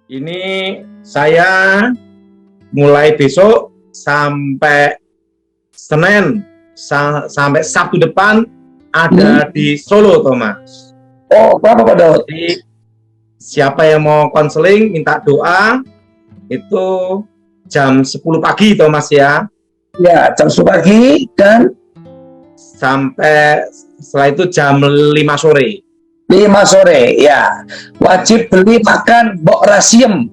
Ini saya mulai besok sampai Senin sampai Sabtu depan ada di Solo, Thomas. Oh, berapa Pak Daud? Jadi siapa yang mau konseling minta doa itu jam 10 pagi, Thomas ya. Ya, jam 10 pagi dan sampai setelah itu jam 5 sore. 5 sore, ya. Wajib beli makan Mbok Rasiem.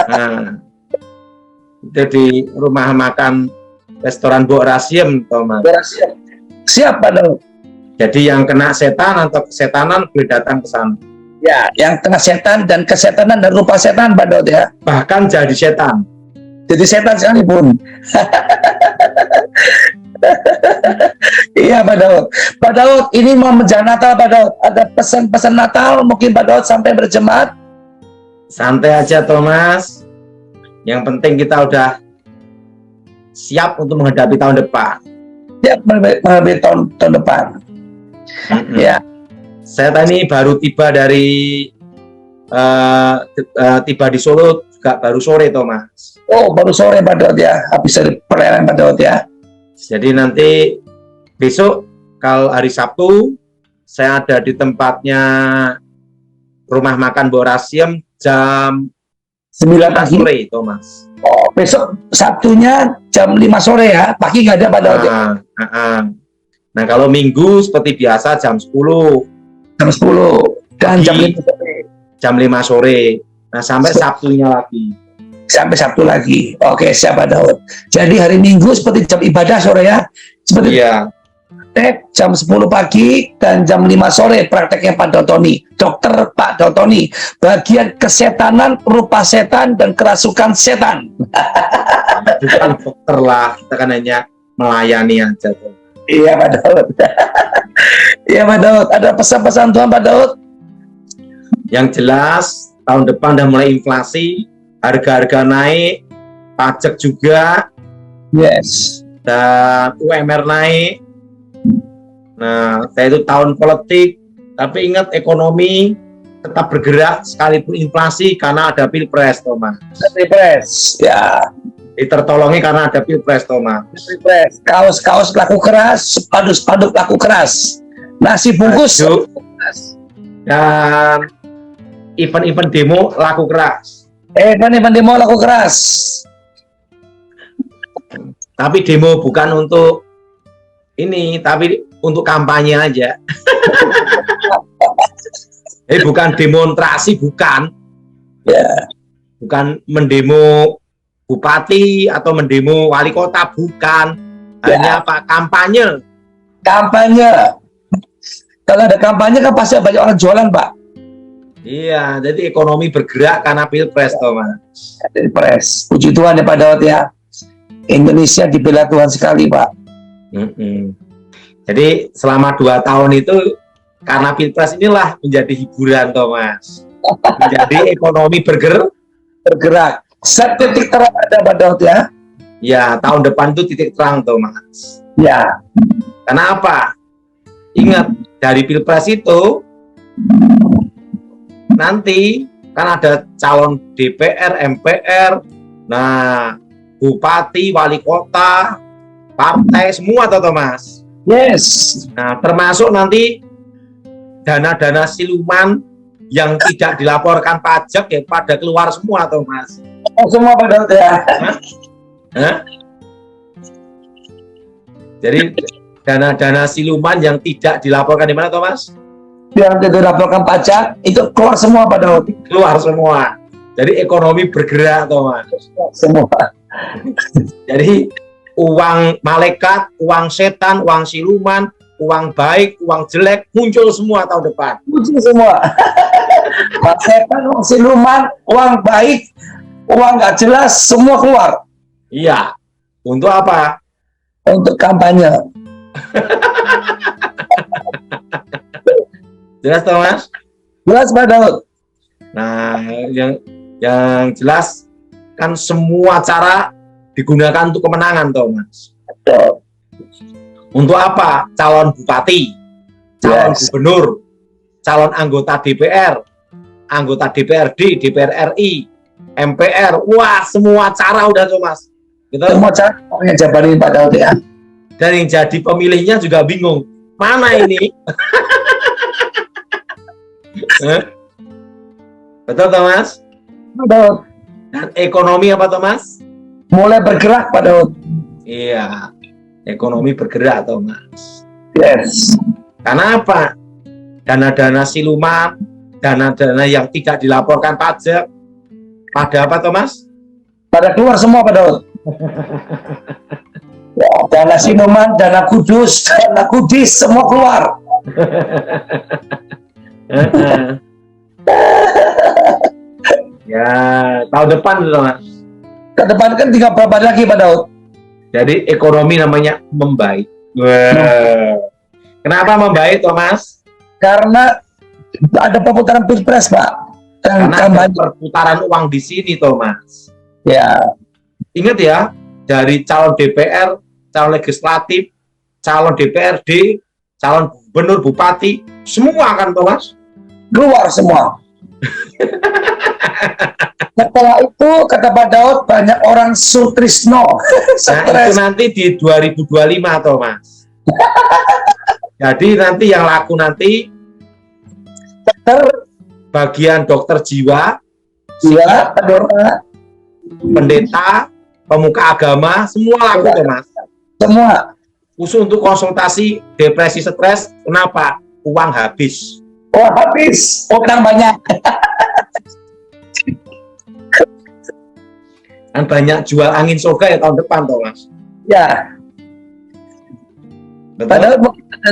Nah, itu di rumah makan restoran Mbok Rasiem, Thomas. Mbok Rasiem. Siap, Pak Daud. Jadi yang kena setan atau kesetanan boleh datang ke sana. Ya, yang kena setan dan kesetanan dan rupa setan, Pak Daud ya. Bahkan jadi setan. Jadi setan sekalipun. Iya Pak Daud. Pak Daud, ini mau menjelang Natal Pak Daud. Ada pesan-pesan Natal mungkin Pak Daud sampai berjemaat? Santai aja Thomas. Yang penting kita udah siap untuk menghadapi tahun depan. Siap menghadapi tahun depan. Ya. Saya tadi baru tiba dari tiba di Solo juga baru sore Thomas. Oh baru sore Pak Daud ya. Habis dari perayaan Pak Daud ya. Jadi nanti besok kalau hari Sabtu saya ada di tempatnya rumah makan Mbok Rasiem jam 9 pagi sore, Thomas. Oh, besok Sabtunya jam 5 sore ya. Pagi nggak ada Pak Daud ya. Nah, kalau Minggu seperti biasa jam 10. Jam 10 dan jam 5 sore. Jam 5 sore. Nah, sampai Sabtunya lagi. Sampai Sabtu lagi. Oke, siap Pak Daud. Jadi hari Minggu seperti jam ibadah sore ya. Seperti iya. Jam 10 pagi dan jam 5 sore prakteknya Pak Dautoni. Dokter Pak Dautoni. Bagian kesetanan, rupa setan, dan kerasukan setan. Bukan dokter lah. Kita kan hanya melayani aja. Iya Pak Daud. Iya Pak Daud. Ada pesan-pesan Tuhan Pak Daud? Yang jelas, tahun depan udah mulai inflasi. Harga-harga naik. Pajak juga. Yes. Dan UMR naik. Nah, saya itu tahun politik, tapi ingat ekonomi tetap bergerak sekalipun inflasi karena ada pilpres, Thomas. Pilpres, ya. Tertolongi karena ada pilpres, Thomas. Pilpres, kaos-kaos laku keras, spanduk-spanduk laku keras, nasi bungkus laku keras. Dan event-event demo laku keras. Event-event demo laku keras. Tapi demo bukan untuk ini, tapi untuk kampanye aja. Bukan demonstrasi, bukan. Ya. Bukan mendemo bupati atau mendemo wali kota, bukan. Hanya apa? Kampanye. Kampanye. Kalau ada kampanye kan pasti banyak orang jualan, Pak. Iya, jadi ekonomi bergerak karena pilpres, Thomas. Pilpres. Puji Tuhan ya Pak Daud ya. Indonesia dibela Tuhan sekali, Pak. Jadi selama 2 tahun itu karena pilpres inilah menjadi hiburan, Thomas. Menjadi ekonomi bergerak. Titik terang ada Pak Daud ya. Ya, tahun depan itu titik terang, Thomas. Ya. Karena apa? Ingat, dari pilpres itu nanti kan ada calon DPR, MPR, nah bupati, wali kota, partai, semua, Thomas. Yes. Nah, termasuk nanti dana-dana siluman yang tidak dilaporkan pajak ya pada keluar semua, Thomas. Semua Pak Daud ya. Jadi dana-dana siluman yang tidak dilaporkan di mana, Thomas? Yang tidak dilaporkan pajak itu keluar semua Pak Daud. Keluar semua. Jadi ekonomi bergerak, Thomas. Semua. Jadi uang malaikat, uang setan, uang siluman, uang baik, uang jelek muncul semua tahun depan. Muncul semua. Uang setan, uang siluman, uang baik, uang nggak jelas, semua keluar. Iya. Untuk apa? Untuk kampanye. Jelas, Thomas? Jelas Pak Daud. Nah, yang jelas kan semua cara digunakan untuk kemenangan, Thomas. Betul. Untuk apa? Calon bupati, calon gubernur, calon anggota DPR, anggota DPRD, DPR RI, MPR, wah semua cara udah tuh Mas. Gitu. Semua cara pokoknya jabarin Pak Daud ya. Dan yang jadi pemilihnya juga bingung, mana ini? Betul Thomas? Pak Daud. Dan ekonomi apa Thomas? Mulai bergerak Pak Daud. Iya, ekonomi bergerak Thomas. Yes. Karena apa? Dana-dana siluman, dana-dana yang tidak dilaporkan pajak, pada apa Thomas? Pada keluar semua Pak Daud. Ya, dana siluman, dana kudus, dana kudis, semua keluar. Ya, tahun depan Thomas. Ke depan kan tinggal berapa hari lagi Pak Daud? Jadi ekonomi namanya membaik. Wah. Kenapa membaik Thomas? Karena ada perputaran pilpres Pak. Dan Karena ada perputaran uang di sini Thomas. Ya. Ingat ya, dari calon DPR, calon legislatif, calon DPRD, calon gubernur, bupati, semua kan Thomas? Keluar semua. Setelah itu kata Pak Daud banyak orang sutrisno. Nah itu nanti di 2025 Thomas. Jadi nanti yang laku nanti bagian dokter jiwa, ya, pendeta, pemuka agama, semua laku Thomas. Semua. Khusus untuk konsultasi depresi stres, kenapa? Uang habis. Oh habis, utang banyak. Kan banyak jual angin surga ya tahun depan Thomas. Ya. Betul? Padahal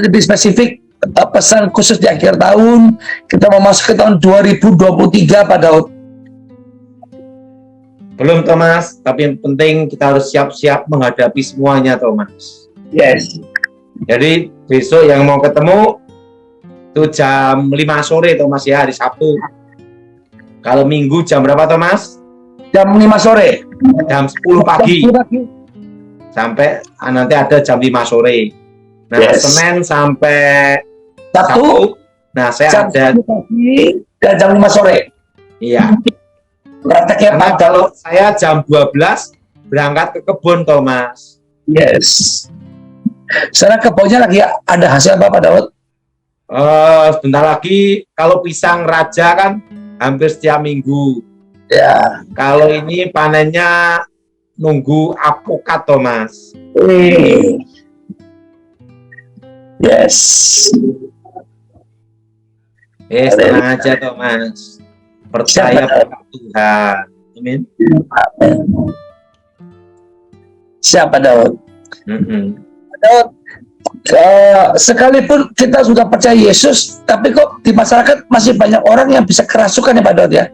lebih spesifik pesan khusus di akhir tahun kita mau masuk ke tahun 2023 Pak Daud. Belum Thomas, tapi yang penting kita harus siap-siap menghadapi semuanya Thomas. Yes. Jadi besok yang mau ketemu itu jam 5 sore Thomas ya, hari Sabtu. Kalau Minggu jam berapa Thomas? Jam 5 sore. Jam 10 pagi. Sampai nanti ada jam 5 sore. Nah, Yes. Senin sampai Sabtu. Nah, saya Jam ada 10 pagi dan jam 5 sore. iya. Prakteknya Karena Pak Daud. kalau saya jam 12 berangkat ke kebun Thomas. Yes. Sekarang kebunnya lagi ada hasil apa Pak Daud? Sebentar lagi kalau pisang raja kan hampir setiap minggu. Ya. Kalau ini panennya nunggu apokat Thomas. Yes. Tenang aja Thomas. Percaya pada Tuhan. Amin. Siapa Daud? Daud, sekalipun kita sudah percaya Yesus, tapi kok di masyarakat masih banyak orang yang bisa kerasukan ya Pak Daud ya?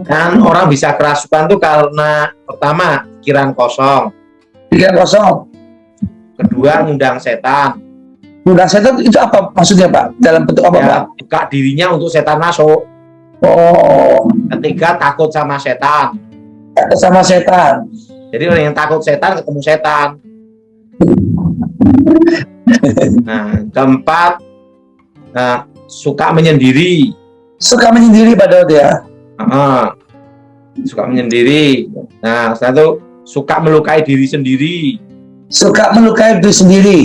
Kan orang bisa kerasukan tuh karena pertama pikiran kosong, Pikiran kosong. kedua ngundang setan, Undang setan itu apa maksudnya Pak? Dalam bentuk apa Pak? ya, buka dirinya untuk setan masuk. Oh, Ketiga takut sama setan. sama setan. Jadi orang yang takut setan ketemu setan. Nah, keempat suka menyendiri. Suka menyendiri Pak Daud ya? Suka menyendiri. Nah, satu suka melukai diri sendiri. Suka melukai diri sendiri.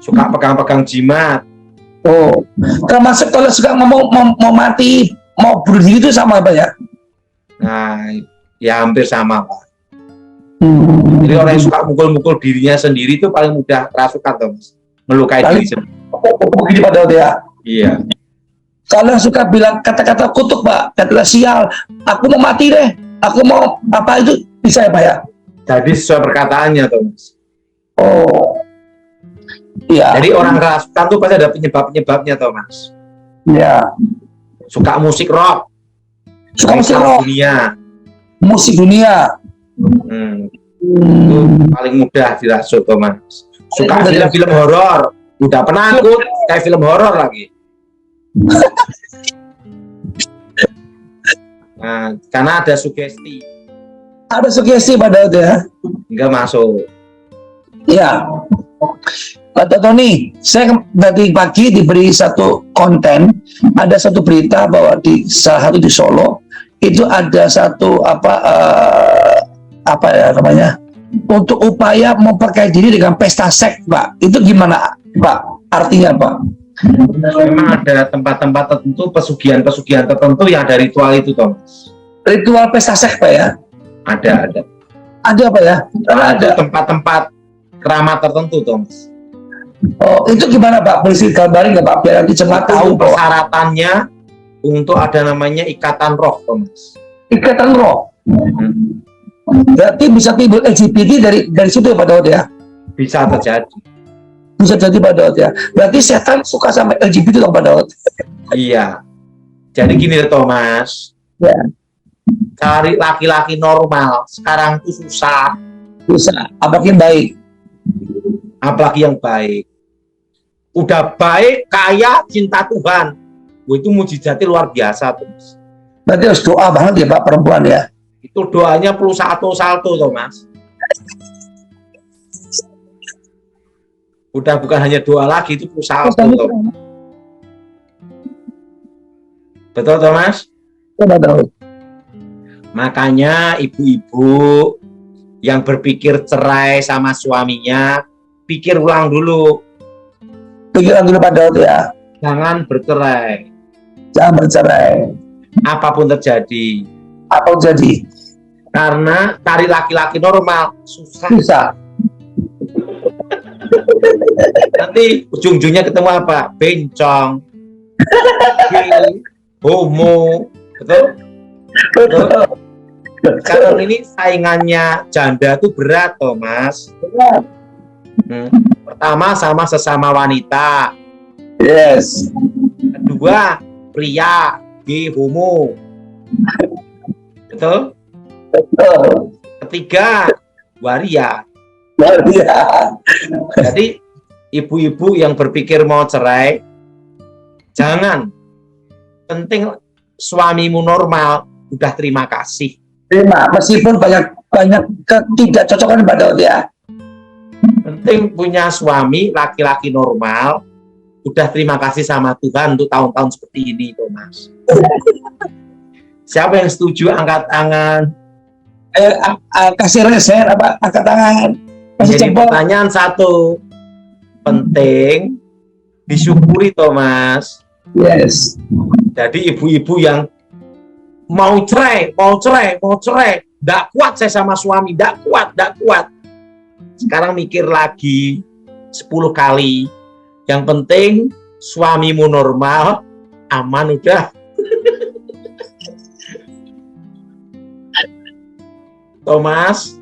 Suka pegang-pegang jimat. Oh, termasuk kalau suka ngomong mau mati, mau bunuh diri itu sama apa ya? Nah, ya hampir sama Pak. Jadi orang yang suka mukul-mukul dirinya sendiri itu paling mudah kerasukan Thomas. Melukai diri sendiri. Begini Pak Daud ya? Iya. Kalau yang suka bilang kata-kata kutuk Pak, kata sial, aku mau mati deh, aku mau apa itu bisa ya Pak ya? Jadi sesuai perkataannya Thomas. Oh, iya. Jadi orang kerasukan tuh pasti ada penyebab-penyebabnya Thomas. Ya. Suka musik rock, Suka musik rock, dunia. musik dunia. Itu paling mudah dirasuk Thomas. Suka film-film horor, udah penakut kayak film horor lagi. Nah, karena ada sugesti, Ada sugesti Pak Daud ya? hingga masuk. Iya. Pak Tony, Saya tadi pagi diberi satu konten, ada satu berita bahwa di salah satu di Solo itu ada satu apa ya namanya, untuk upaya memperkaya diri dengan pesta seks, Pak. Itu gimana, Pak? Artinya, Pak? Memang ada tempat-tempat tertentu, pesugihan-pesugihan tertentu yang ada ritual itu, Thomas. Ritual pesta seks, Pak ya? Ada. Ada apa ya? Karena ada Tempat-tempat keramat tertentu, Thomas. Oh, itu gimana, Pak? Polisi gambarin nggak, Pak? Biar nanti jemaat tahu bahwa Persyaratannya untuk ada namanya ikatan roh, Thomas. ikatan roh. Berarti bisa timbul LGBT dari situ ya, Pak Daud ya? Bisa terjadi. Bisa jadi, Pak Daud ya. Berarti setan suka sama LGBT dong, Pak Daud? Iya. Jadi gini, Thomas. Ya. Cari laki-laki normal sekarang itu susah. Bisa. Apalagi yang baik. Apalagi yang baik. Udah baik, kaya, cinta Tuhan. Wah, itu mujizatnya luar biasa, Thomas. Berarti harus doa banget ya, Pak, perempuan ya? Itu doanya perlu salto-salto, Thomas. Udah bukan hanya doa lagi, itu perlu salto, Thomas. Betul, Thomas? Pak Daud. Makanya ibu-ibu yang berpikir cerai sama suaminya, pikir ulang dulu. Pikiran dulu, Pak Daud ya. Jangan bercerai. Jangan bercerai. Apapun terjadi. Apa jadi? Karena cari laki-laki normal susah. Bisa. Nanti ujung-ujungnya ketemu apa? Bencong, gay, homo, betul? Betul. Sekarang ini saingannya janda tuh berat, Thomas. Pertama sama sesama wanita. Yes. Kedua pria, gay, homo. Betul? Betul. Ketiga waria. Waria. Jadi ibu-ibu yang berpikir mau cerai, jangan. Penting suamimu normal, udah terima kasih. Terima, meskipun banyak ketidakcocokan, Pak Daud ya. Penting punya suami laki-laki normal, udah terima kasih sama Tuhan untuk tahun-tahun seperti ini, Thomas. Siapa yang setuju angkat tangan? Kasih share apa, angkat tangan. Kasih Jadi jempol. pertanyaan satu, penting disyukuri, Thomas. Yes. Jadi ibu-ibu yang mau cerai, nggak kuat saya sama suami, nggak kuat. Sekarang mikir lagi 10 kali. Yang penting suamimu normal, aman udah. Thomas,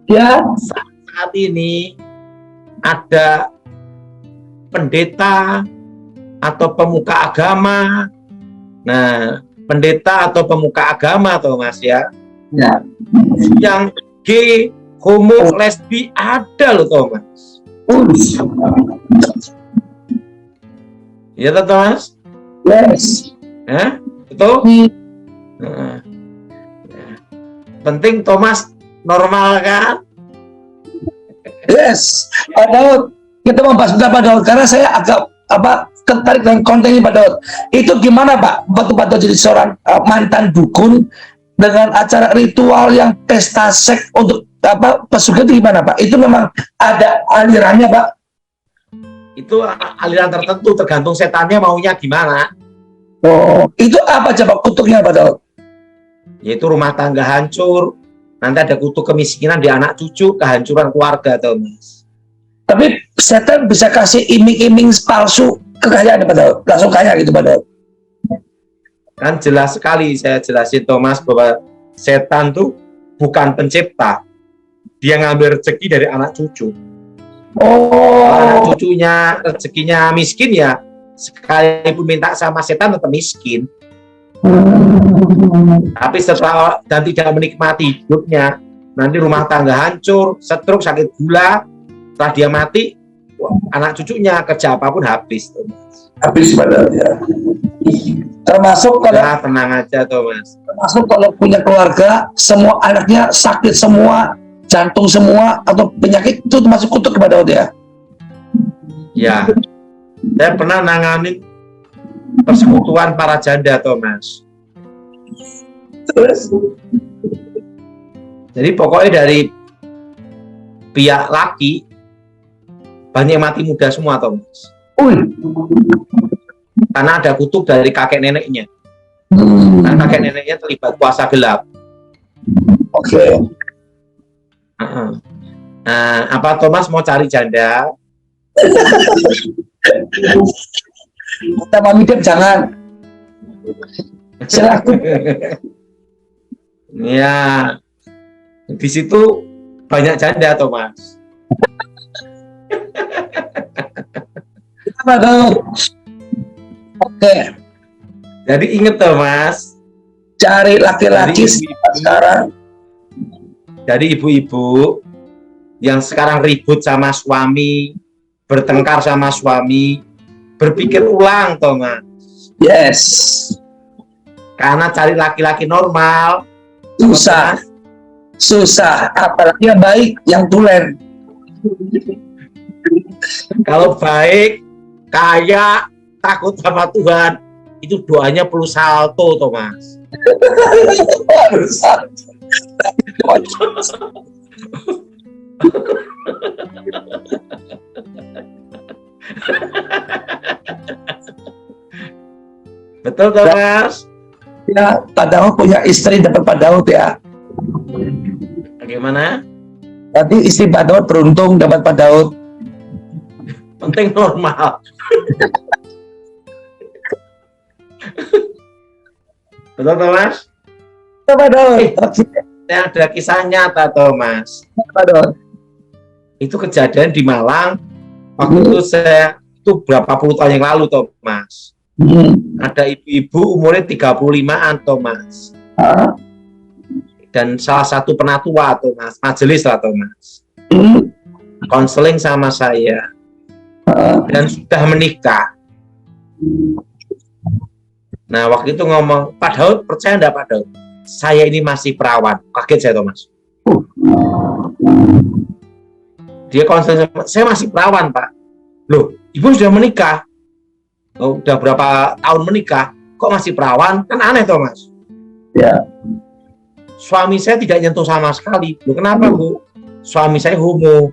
Ya. saat ini ada pendeta atau pemuka agama. Nah, pendeta atau pemuka agama, Thomas ya, Ya. yang gay, homo, lesbi ada loh, Thomas. Iya, Thomas? Yes. Betul? Nah, penting Thomas normal kan? Yes. Pak Daud, kita membahas tentang Pak Daud karena saya agak tertarik dengan konten ini, Pak Daud. Itu gimana, Pak? Waktu Pak Daud jadi seorang mantan dukun dengan acara ritual yang pesta seks untuk pesugihan itu gimana, Pak? Itu memang ada alirannya, Pak? Itu aliran tertentu, tergantung setannya maunya gimana. Oh, itu apa coba kutuknya, Pak Daud? Yaitu rumah tangga hancur, nanti ada kutuk kemiskinan di anak cucu, kehancuran keluarga, Thomas. Tapi setan bisa kasih iming-iming palsu kekayaan, Pak Daud. Langsung kaya gitu, Pak Daud. Kan jelas sekali saya jelasin, Thomas, bahwa setan tuh bukan pencipta. Dia ngambil rezeki dari anak cucu. Kalau anak cucunya rezekinya miskin ya, sekalipun minta sama setan tetap miskin. Tapi setelah dan tidak menikmati hidupnya, nanti rumah tangga hancur, stroke, sakit gula. Setelah dia mati, anak cucunya kerja apapun habis, Thomas. Habis, padahal ya. Termasuk kalau Ya, tenang aja, Thomas. termasuk kalau punya keluarga, semua anaknya sakit semua, jantung semua atau penyakit, itu termasuk kutuk kepada dia. Ya, Saya pernah nanganin persekutuan para janda, Thomas. Terus? Jadi pokoknya dari pihak laki banyak mati muda semua, Thomas. Karena ada kutuk dari kakek neneknya. Karena kakek neneknya terlibat kuasa gelap. Oke. Nah, apa Thomas mau cari janda? Kita Mami Dep jangan. Silakan. Ya, di situ banyak janda, Thomas. Apa dong? Oke. Jadi inget, Thomas. Cari laki-laki sekarang. Dari ibu-ibu yang sekarang ribut sama suami, bertengkar sama suami, berpikir ulang, Thomas. Yes. Karena cari laki-laki normal Susah. Susah. Apalagi yang baik, yang tulen. kalau baik, kaya, takut sama Tuhan, itu doanya perlu salto, Thomas. Betul, Thomas? Ya, Pak Daud punya istri dapat Pak Daud ya. Bagaimana? Tadi istri Pak Daud beruntung dapat Pak Daud. Penting normal. Betul, Thomas? Pak Daud. Yang ada kisah nyata, Thomas. Pak Daud. Itu kejadian di Malang. Waktu itu itu berapa puluh tahun yang lalu, Thomas. Ada ibu-ibu umurnya 35-an, Thomas. Dan salah satu penatua, Thomas, majelis lah, Thomas. Konseling sama saya. Dan sudah menikah. Nah, waktu itu ngomong, Pak Daud, percaya enggak Pak Daud? Saya ini masih perawan. Kaget saya, Thomas. Dia konseling sama saya, masih perawan, Pak. Loh, ibu sudah menikah. Oh, udah berapa tahun menikah, kok masih perawan? Kan aneh, Thomas. Ya. Suami saya tidak nyentuh sama sekali. Loh, kenapa, Bu? Suami saya homo.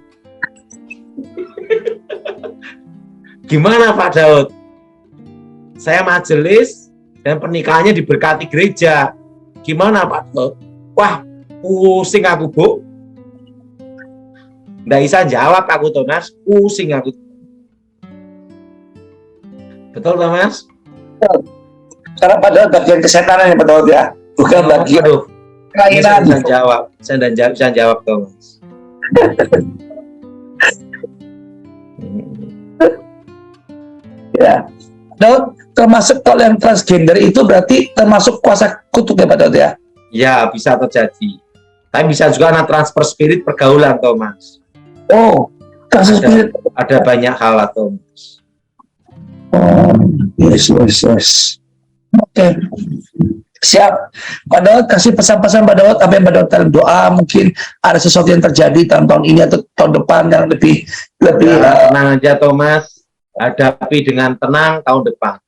Gimana, Pak Daud? Saya majelis dan pernikahannya diberkati gereja. Gimana, Pak Daud? Wah, pusing aku, Bu. Nggak bisa jawab aku, Thomas. Pusing aku. Betul, Thomas? Karena pada bagian kesetanan ya Pak Daud ya, bukan bagian kelainan. Saya dan jawab, Thomas. Ya, Daud, termasuk kalau yang transgender itu berarti termasuk kuasa kutuk ya Pak Daud ya? Ya, bisa terjadi. Tapi bisa juga anak transfer spirit pergaulan, Thomas. Oh, kasus spirit. Ada banyak hal, Thomas. Yes. Oke. Siap. Pak Daud, kasih pesan-pesan Pak Daud, apa yang Pak Daud dalam doa, mungkin ada sesuatu yang terjadi tahun ini atau tahun depan yang lebih tenang aja, Thomas. Hadapi dengan tenang tahun depan.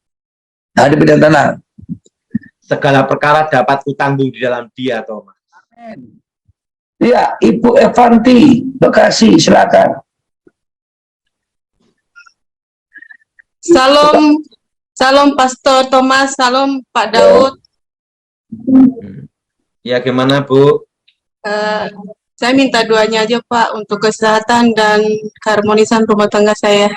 hadapi dengan tenang. Segala perkara dapat kutanggung di dalam Dia, Thomas. Ya, Ibu Evanti, Bekasi, silakan. Salam Pastor Thomas, salam Pak Daud. Ya, gimana, Bu? Saya minta doanya aja Pak untuk kesehatan dan keharmonisan rumah tangga saya.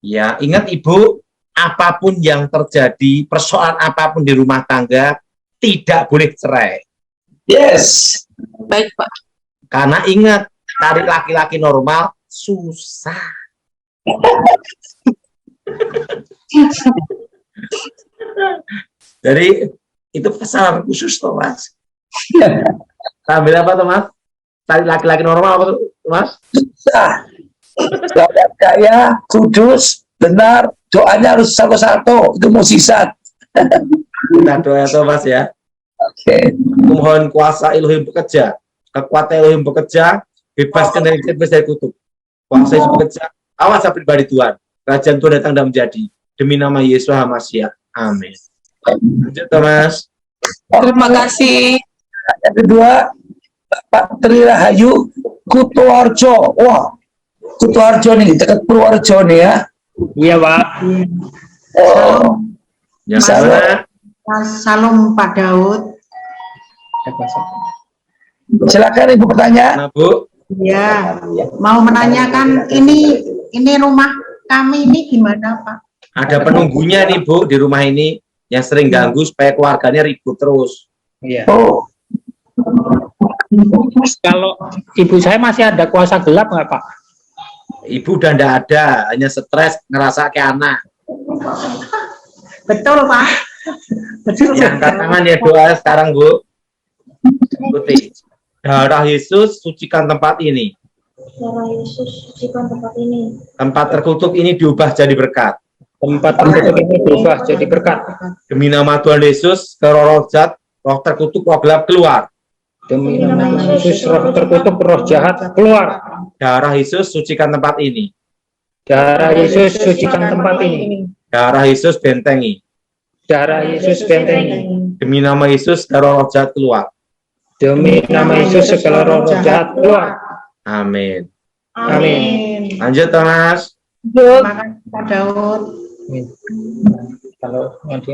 Ya, ingat Ibu, apapun yang terjadi, persoalan apapun di rumah tangga, tidak boleh cerai. Yes. Baik Pak. Karena ingat, cari laki-laki normal susah. Jadi itu pesan khusus, Thomas. Sambil apa, Thomas? Cari laki-laki normal apa, Thomas? Susah. Sahabat kaya, kudus, benar, doanya harus satu-satu, itu musisat. Kita doa, Thomas ya. Oke. Mohon kuasa Elohim bekerja, kekuatan Elohim bekerja, bebaskan dari kutuk. Kuasa Yesus bekerja, awas pribadi Tuhan. kerajaan Tuhan datang dan menjadi. Demi nama Yesus Hamasia. Amin. Lanjut Thomas. Terima kasih. Yang kedua, Pak Tri Rahayu Kutoarjo. Wah, Kutoarjo nih, dekat Purworejo nih ya. Iya, Pak. Oh, Yang Salam. mana? Salam Pak Daud. silakan Ibu bertanya. Nah, Bu. Ya, mau menanyakan ini rumah kami ini gimana Pak? Ada penunggunya nih Bu di rumah ini yang sering ganggu supaya keluarganya ribut terus. Iya. Oh, Kalau ibu saya masih ada kuasa gelap nggak, Pak? Ibu udah ndak ada, hanya stres ngerasa kayak anak. Betul Pak. Betul. Ya, angkat tangan ya doa sekarang Bu. Ikuti. Darah Yesus sucikan tempat ini. Darah Yesus sucikan tempat ini. Tempat terkutuk ini diubah jadi berkat. Tempat tertutup ini berubah jadi berkat. Demi nama Tuhan Yesus, roh jahat, roh terkutuk, roh gelap keluar. Demi nama Yesus, roh terkutuk, roh jahat keluar. Darah Yesus sucikan tempat ini. Darah Yesus sucikan tempat ini. Darah Yesus bentengi. Darah Yesus bentengi. Demi nama Yesus, roh jahat keluar. Demi nama Yesus segala roh jahat keluar. Amin. Amin. Lanjut Thomas. Terima kasih Pak Daud. Kalau nanti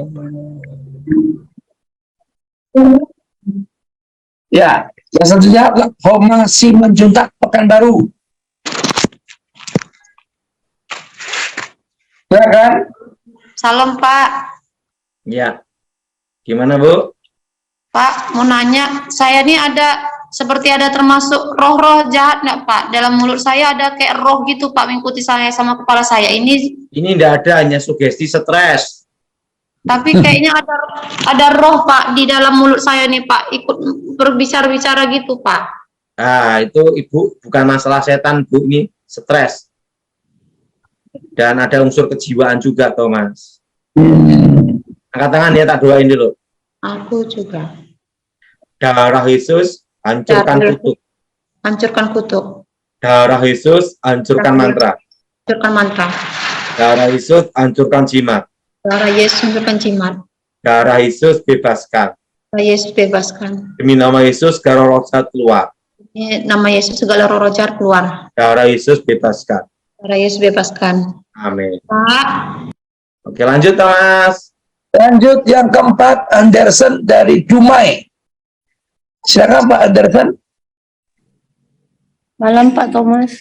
ya. Yang selanjutnya Homa Simanjuntak Pekanbaru. Ya kan? Salam Pak. Ya. Gimana Bu? Pak, mau nanya, saya ini seperti ada termasuk roh-roh jahat nggak Pak? Dalam mulut saya ada kayak roh gitu Pak, mengikuti saya sama kepala saya. Ini ndak ada, hanya sugesti stres. Tapi kayaknya ada roh Pak di dalam mulut saya nih Pak, ikut berbicara-bicara gitu Pak. Ah, itu Ibu bukan masalah setan Bu, ini stres. Dan ada unsur kejiwaan juga Thomas. Angkat tangan ya, tak doain dulu. Aku juga. Darah Yesus hancurkan kutuk. Hancurkan kutuk. Darah Yesus hancurkan mantra. Hancurkan mantra. Darah Yesus hancurkan jimat. Darah Yesus hancurkan jimat. Darah Yesus bebaskan. Darah Yesus bebaskan. Demi nama Yesus segala roh jahat keluar. Ini nama Yesus segala roh jahat keluar. Darah Yesus bebaskan. Darah Yesus bebaskan. Amin. Pak. Oke, lanjut Thomas. Lanjut yang keempat, Anderson dari Dumai. Silakan Pak Anderson. Malam Pak Thomas.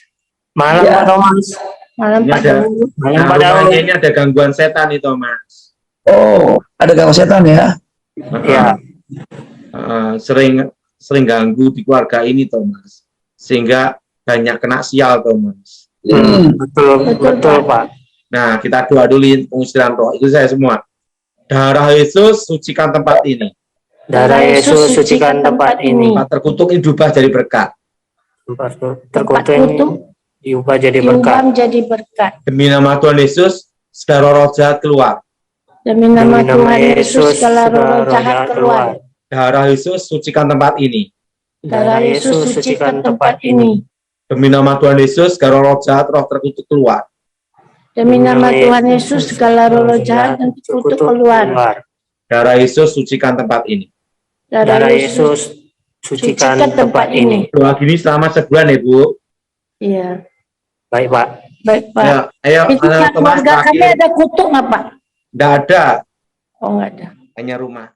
malam Ya. Pak Thomas. Malam Ini Pak ada, Daud. Malam nah, Pak Daud. rumahnya ini ada gangguan setan nih Thomas. Oh, ada gangguan setan ya? Ya. Sering ganggu di keluarga ini Thomas. Sehingga banyak kena sial Thomas. Betul Pak. Nah, kita doa dulu pengusiran roh. Itu saya semua. Darah Yesus sucikan tempat ini. Darah Yesus sucikan tempat ini. Tempat terkutuk ini diubah jadi berkat. Tempat Tempat terkutuk ini kutuk diubah jadi diubah berkat. menjadi berkat. Demi nama Tuhan Yesus, segala roh jahat keluar. Demi nama Demi nama Tuhan Yesus segala roh segala roh jahat keluar. Darah Yesus sucikan tempat ini. Darah Yesus sucikan tempat ini. Demi nama Tuhan Yesus, segala roh jahat, roh terkutuk keluar. Demi nama Tuhan Yesus segala roh jahat dan terkutuk keluar. Darah Yesus sucikan tempat ini. Darah Darah Yesus Yesus sucikan tempat ini. Doa gini selama sebulan ya Bu. Iya. Baik Pak. Baik Pak. Ayo, Itu anak Thomas keluarga kami terakhir. ada kutuk nggak Pak? Nggak ada, Oh nggak ada. hanya rumah.